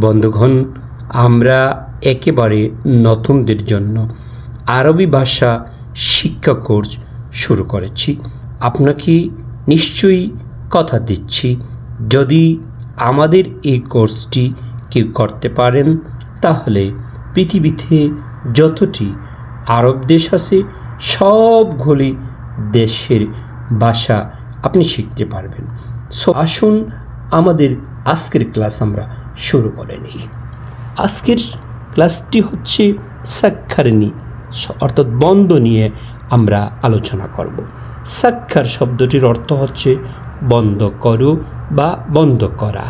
বন্ধুগণ, আমরা একেবারে নতুনদের জন্য আরবি ভাষা শিক্ষা কোর্স শুরু করেছি। আপনাকে নিশ্চয়ই কথা দিচ্ছি, যদি আমাদের এই কোর্সটি কেউ করতে পারেন তাহলে পৃথিবীতে যতটি আরব দেশ আছে সবগুলি দেশের ভাষা আপনি শিখতে পারবেন। সো আসুন আমাদের আজকের ক্লাস আমরা শুরু করে নিই। আজকের ক্লাসটি হচ্ছে সাক্ষারণী অর্থাৎ বন্ধ নিয়ে আমরা আলোচনা করব। সাক্ষার শব্দটির অর্থ হচ্ছে বন্ধ করো বা বন্ধ করা।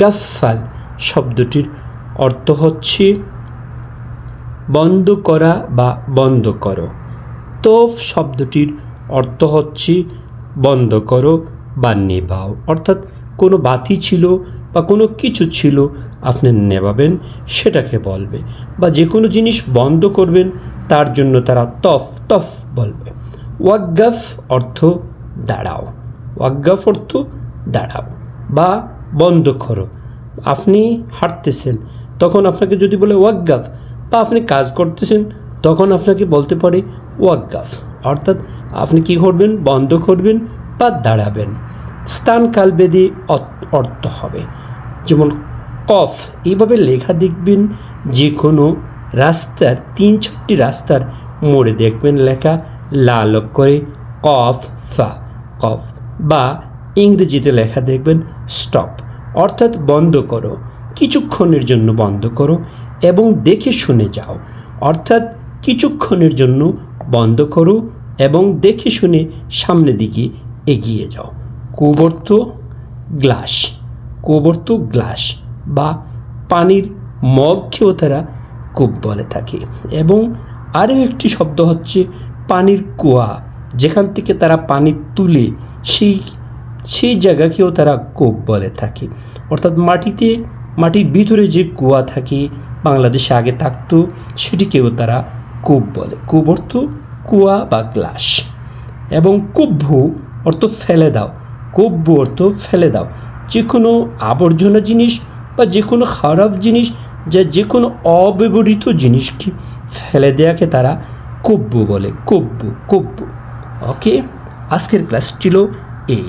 গাফফাল শব্দটির অর্থ হচ্ছে বন্ধ করা বা বন্ধ করো। তোফ শব্দটির অর্থ হচ্ছে বন্ধ করো বা নেভাও, অর্থাৎ কোনো বাতি ছিল বা কোনো কিছু ছিল আপনি নেভাবেন সেটাকে বলবে, বা যে কোনো জিনিস বন্ধ করবেন তার জন্য তারা তফ তফ বলবে। ওয়াক্কাফ অর্থ দাঁড়াও, ওয়াক্কাফ অর্থ দাঁড়াও বা বন্ধ করো। আপনি হাঁটতেছেন তখন আপনাকে যদি বলে ওয়াক্কাফ, বা আপনি কাজ করতেছেন তখন আপনাকে বলতে পারে ওয়াক্কাফ, অর্থাৎ আপনি কি করবেন, বন্ধ করবেন বা দাঁড়াবেন। স্থান কাল বেদে অর্থ হবে, যেমন কফ এইভাবে লেখা দেখবেন যে কোনো রাস্তার 3-4টি রাস্তার মোড়ে দেখবেন লেখা লাল করে কফ ফা কফ, বা ইংরেজিতে লেখা দেখবেন স্টপ, অর্থাৎ বন্ধ করো, কিছুক্ষণের জন্য বন্ধ করো এবং দেখে শুনে যাও, অর্থাৎ কিছুক্ষণের জন্য বন্ধ করো এবং দেখে শুনে সামনের দিকে এগিয়ে যাও। কুবর্ত গ্লাস, কুবর্ত গ্লাস বা পানির মগকেও তারা কূপ বলে থাকে। এবং আরও একটি শব্দ হচ্ছে পানির কুয়া, যেখান থেকে তারা পানি তুলে সেই জায়গাকেও তারা কূপ বলে থাকে। অর্থাৎ মাটির ভিতরে যে কুয়া থাকে, বাংলাদেশে আগে থাকতো, সেটিকেও তারা কূপ বলে। কূপ অর্থ কুয়া বা গ্লাস। এবং কুব্বু অর্থ ফেলে দাও, কুব্বু অর্থ ফেলে দাও, যে কোনো আবর্জনা জিনিস বা যে কোনো খারাপ জিনিস, যে কোনো অব্যবহৃত জিনিসকে ফেলে দেওয়াকে তারা কুব্বু বলে। কুব্বু কুব্বু। ওকে, আজকের ক্লাস ছিল এই।